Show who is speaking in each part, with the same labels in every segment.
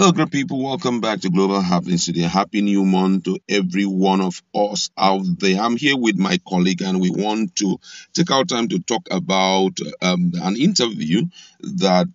Speaker 1: Hello, great people. Welcome back to Global Happenings today. Happy new month to every one of us out there. I'm here with my colleague, and we want to take our time to talk about an interview that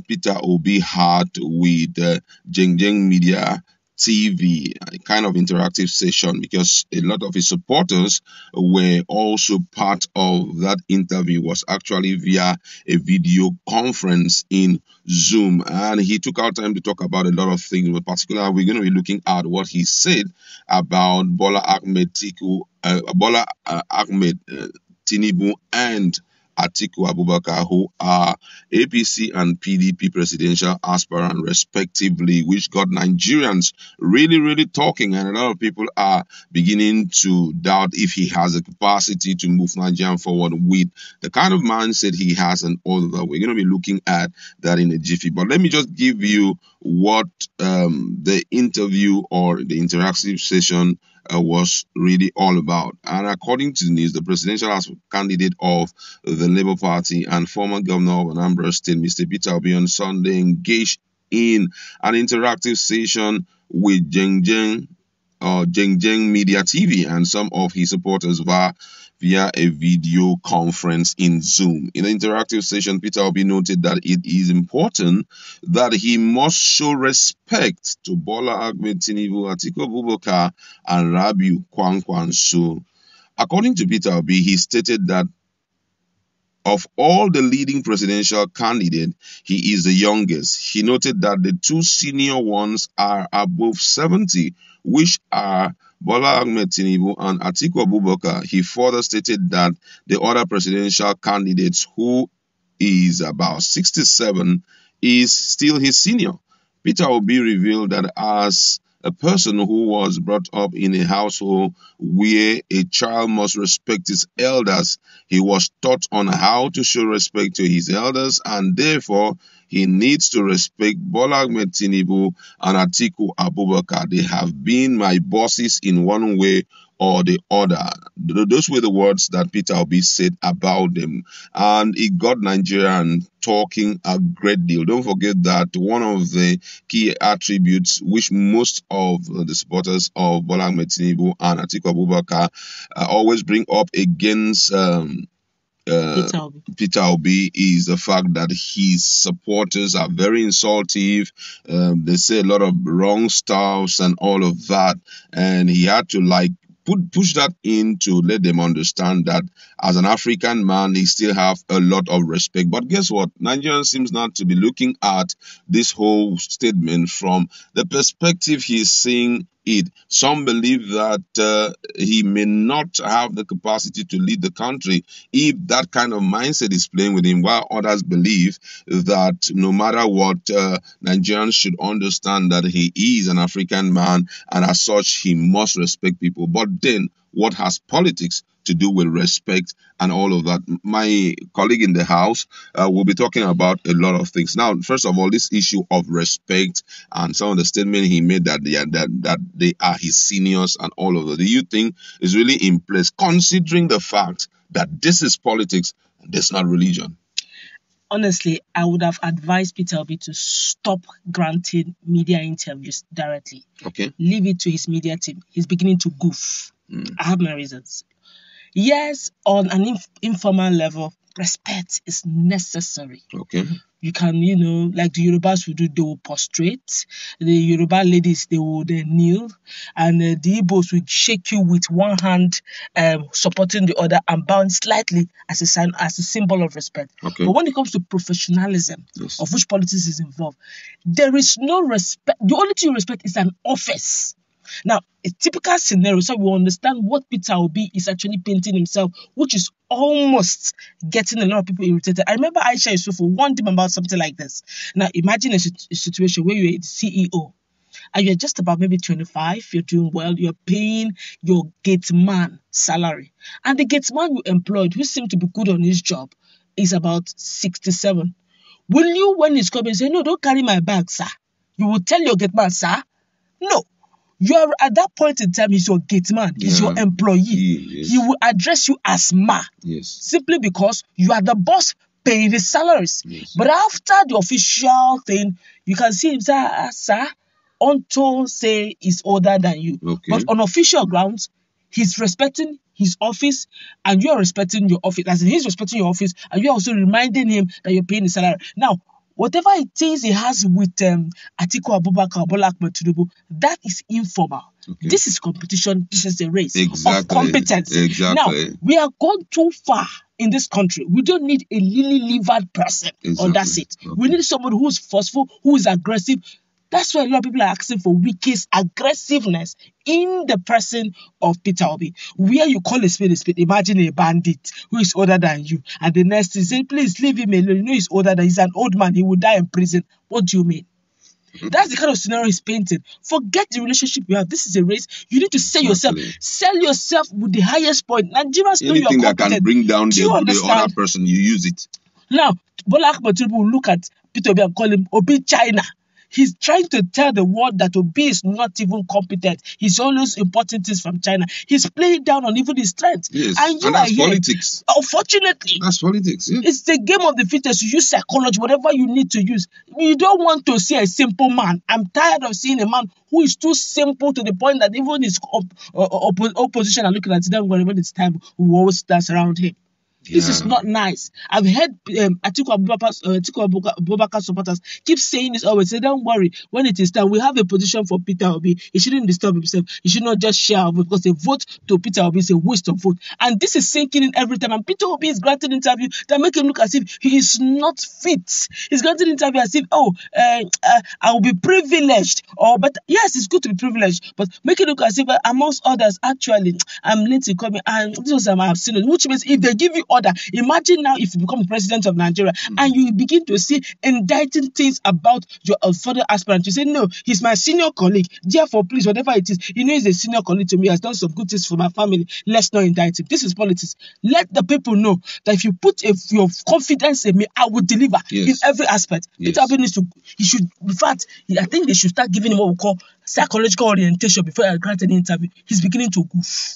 Speaker 1: Peter Obi had with Jeng Jeng Media TV, a kind of interactive session, because a lot of his supporters were also part of that interview. Was actually via a video conference in Zoom, and he took our time to talk about a lot of things. But particularly, we're going to be looking at what he said about Bola Ahmed Tinubu and Atiku Abubakar, who are APC and PDP presidential aspirants respectively, which got Nigerians really talking, and a lot of people are beginning to doubt if he has the capacity to move Nigeria forward with the kind of mindset he has and all of that. We're going to be looking at that in a jiffy. But let me just give you what the interview or the interactive session was really all about. And according to the news, the presidential candidate of the Labour Party and former governor of Anambra State, Mr. Peter Obi, on Sunday engaged in an interactive session with Jeng Jeng Media TV and some of his supporters via a video conference in Zoom. In the interactive session, Peter Obi noted that it is important that he must show respect to Bola Ahmed Tinubu, Atiku Abubakar, and Rabiu Kwankwaso. According to Peter Obi, he stated that of all the leading presidential candidates, he is the youngest. He noted that the two senior ones are above 70, which are Bola Ahmed Tinubu and Atiku Abubakar. He further stated that the other presidential candidates, who is about 67, is still his senior. Peter Obi revealed that as a person who was brought up in a household where a child must respect his elders, he was taught on how to show respect to his elders, and therefore he needs to respect Bola Ahmed Tinubu and Atiku Abubakar. They have been my bosses in one way or the other. Those were the words that Peter Obi said about them, and it got Nigerian talking a great deal. Don't forget that one of the key attributes which most of the supporters of Bola Ahmed Tinubu and Atiku Abubakar always bring up against Peter Obi is the fact that his supporters are very insultive. They say a lot of wrong stuffs and all of that, and he had to push that in to let them understand that as an African man, he still have a lot of respect. But guess what? Nigerians seems not to be looking at this whole statement from the perspective he's seeing it. Some believe that he may not have the capacity to lead the country if that kind of mindset is playing with him, while others believe that no matter what, Nigerians should understand that he is an African man, and as such, he must respect people. But then, what has politics to do with respect and all of that? My colleague in the house will be talking about a lot of things. Now, first of all, this issue of respect and some of the statement he made that they are his seniors and all of that, do you think is really in place, considering the fact that this is politics and this is not religion?
Speaker 2: Honestly, I would have advised Peter Obi to stop granting media interviews directly.
Speaker 1: Okay.
Speaker 2: Leave it to his media team. He's beginning to goof. I have my reasons. Yes, on an informal level, respect is necessary.
Speaker 1: Okay.
Speaker 2: You can, like the Yorubas would do, they will prostrate. The Yoruba ladies, they would kneel. And the Igbos will shake you with one hand, supporting the other, and bowing slightly as a sign, as a symbol of respect.
Speaker 1: Okay.
Speaker 2: But when it comes to professionalism, yes, of which politics is involved, there is no respect. The only thing you respect is an office. Now, a typical scenario, so we understand what Peter Obi is actually painting himself, which is almost getting a lot of people irritated. I remember Aisha Yusufu warned him about something like this. Now, imagine a situation where you're the CEO and you're just about maybe 25, you're doing well, you're paying your gate man salary. And the gate man you employed, who seemed to be good on his job, is about 67. Will you, when he's coming, say, "No, don't carry my bag, sir"? You will tell your gate man, "Sir"? No. You are at that point in time, he's your gate man, he's your employee. Yes. He will address you as ma.
Speaker 1: Yes.
Speaker 2: Simply because you are the boss paying his salaries.
Speaker 1: Yes.
Speaker 2: But after the official thing, you can see him say, sir, unto say he's older than you.
Speaker 1: Okay.
Speaker 2: But on official grounds, he's respecting his office and you are respecting your office. As in, he's respecting your office and you are also reminding him that you're paying his salary. Now, whatever it is he has with Atiku Abubakar or Bola Ahmed Tinubu, that is informal.
Speaker 1: Okay.
Speaker 2: This is competition. This is a race
Speaker 1: Exactly.
Speaker 2: of competency.
Speaker 1: Exactly.
Speaker 2: Now, we are gone too far in this country. We don't need a lily-livered person on that seat.
Speaker 1: Okay.
Speaker 2: We need somebody who is forceful, who is aggressive. That's why a lot of people are asking for Wiki's aggressiveness in the person of Peter Obi. Where you call a spade, imagine a bandit who is older than you. And the next thing, say, please leave him alone. You know he's older than he's an old man. He will die in prison. What do you mean? That's the kind of scenario he's painting. Forget the relationship you have. This is a race. You need to sell yourself. Sell yourself with the highest point. Nigerians know you are
Speaker 1: Anything that
Speaker 2: competent.
Speaker 1: can bring down
Speaker 2: Do you
Speaker 1: the
Speaker 2: understand?
Speaker 1: other person, you use it.
Speaker 2: Now, Bola Ahmed Tinubu will look at Peter Obi and call him Obi China. He's trying to tell the world that Obi is not even competent. He's always importing things from China. He's playing down on even his strength.
Speaker 1: Yes.
Speaker 2: And you
Speaker 1: that's
Speaker 2: are here.
Speaker 1: politics.
Speaker 2: Unfortunately,
Speaker 1: That's politics. Yeah.
Speaker 2: it's the game of the fittest. You use psychology, whatever you need to use. You don't want to see a simple man. I'm tired of seeing a man who is too simple to the point that even his opposition are looking at them whenever it's time, who always dance around him. This is not nice. I've heard Atiku Abubakar supporters keep saying this always. Say, don't worry. When it is time, we have a position for Peter Obi. He shouldn't disturb himself. He should not just share because a vote to Peter Obi is a waste of vote. And this is sinking in every time. And Peter Obi is granting interview that make him look as if he is not fit. He's granting interview as if, I will be privileged. But yes, it's good to be privileged. But make it look as if, amongst others, actually, I'm late to come in. And this was I've seen it. Which means if they give you order, imagine now if you become president of Nigeria and you begin to see indicting things about your further aspirant. You say, no, he's my senior colleague. Therefore, please, whatever it is, you know he's a senior colleague to me, has done some good things for my family. Let's not indict him. This is politics. Let the people know that if you put your confidence in me, I will deliver in every aspect.
Speaker 1: Yes.
Speaker 2: Peter Obi needs to, he should, in fact, I think they should start giving him what we call psychological orientation before I grant an interview. He's beginning to goof.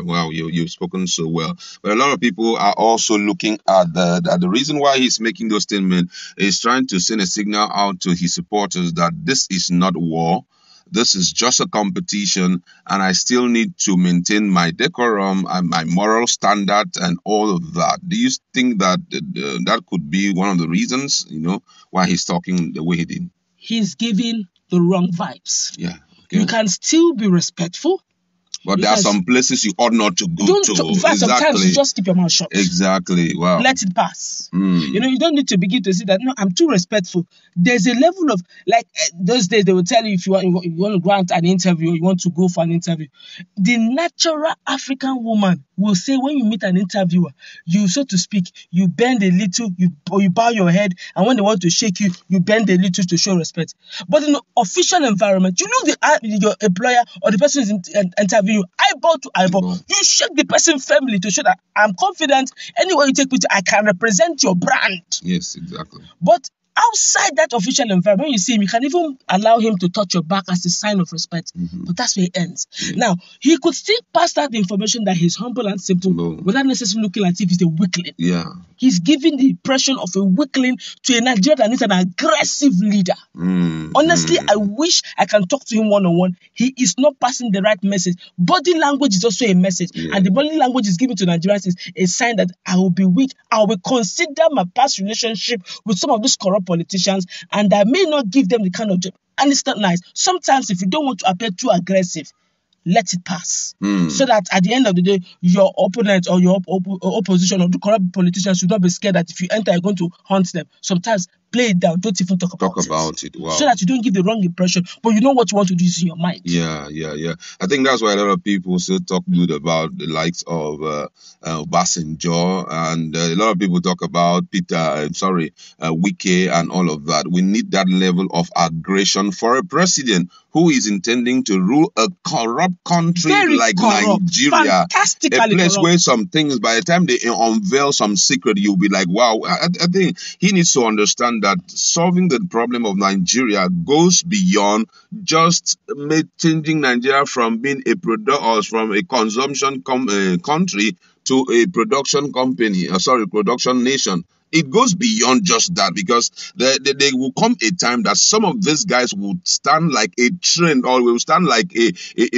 Speaker 1: Wow, you've spoken so well. But a lot of people are also looking at the reason why he's making those statements is trying to send a signal out to his supporters that this is not war. This is just a competition, and I still need to maintain my decorum and my moral standard and all of that. Do you think that that could be one of the reasons, why he's talking the way he did?
Speaker 2: He's giving the wrong vibes.
Speaker 1: Yeah. Okay.
Speaker 2: You can still be respectful.
Speaker 1: But there are some places you ought not to go to.
Speaker 2: In fact, sometimes you just keep your mouth shut.
Speaker 1: Exactly. Wow.
Speaker 2: Let it pass. You don't need to begin to see that, no, I'm too respectful. There's a level of, like, those days they will tell you if you want to grant an interview or you want to go for an interview. The natural African woman will say when you meet an interviewer, you, so to speak, you bend a little, you bow your head, and when they want to shake you, you bend a little to show respect. But in the official environment, you know your employer or the person is interviewing you, eyeball to eyeball. You shake the person firmly to show that I'm confident. Anywhere you take me to, I can represent your brand.
Speaker 1: Yes, exactly.
Speaker 2: But outside that official environment, when you see him, you can even allow him to touch your back as a sign of respect. But that's where it ends. Now, he could still pass that information that he's humble and simple without necessarily looking like if he's a weakling.
Speaker 1: Yeah.
Speaker 2: He's giving the impression of a weakling to a Nigerian that needs an aggressive leader. Honestly, I wish I can talk to him one-on-one. He is not passing the right message. Body language is also a message. And the body language is given to Nigerians is a sign that I will be weak. I will consider my past relationship with some of these corrupt politicians, and I may not give them the kind of job. And it's not nice. Sometimes, if you don't want to appear too aggressive, let it pass. So that at the end of the day, your opponent or your opposition or the corrupt politicians should not be scared that if you enter, you're going to hunt them. Sometimes, play it down. Don't even talk about it.
Speaker 1: Wow.
Speaker 2: So that you don't give the wrong impression, but you know what you want to do is in your mind.
Speaker 1: Yeah. I think that's why a lot of people still talk good about the likes of Obasanjo, and a lot of people talk about Wike and all of that. We need that level of aggression for a president who is intending to rule a corrupt country like Nigeria. A place where some things, by the time they unveil some secret, you'll be like, wow. I think he needs to understand that solving the problem of Nigeria goes beyond just changing Nigeria from being a from a consumption country to a production production nation. it goes beyond just that, because there will come a time that some of these guys will stand like a train, or will stand like a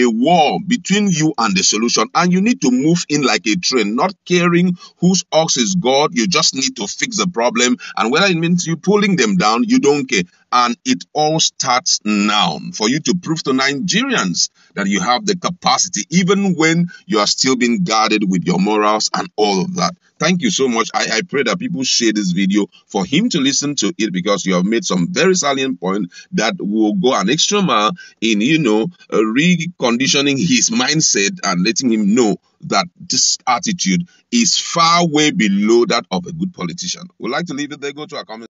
Speaker 1: wall between you and the solution, and you need to move in like a train, not caring whose ox is God. You just need to fix the problem, and whether it means you pulling them down, you don't care. And it all starts now, for you to prove to Nigerians that you have the capacity, even when you are still being guarded with your morals and all of that. Thank you so much. I pray that people share this video for him to listen to it, because you have made some very salient point that will go an extra mile in, reconditioning his mindset and letting him know that this attitude is far way below that of a good politician. We'd like to leave it there. Go to our comment.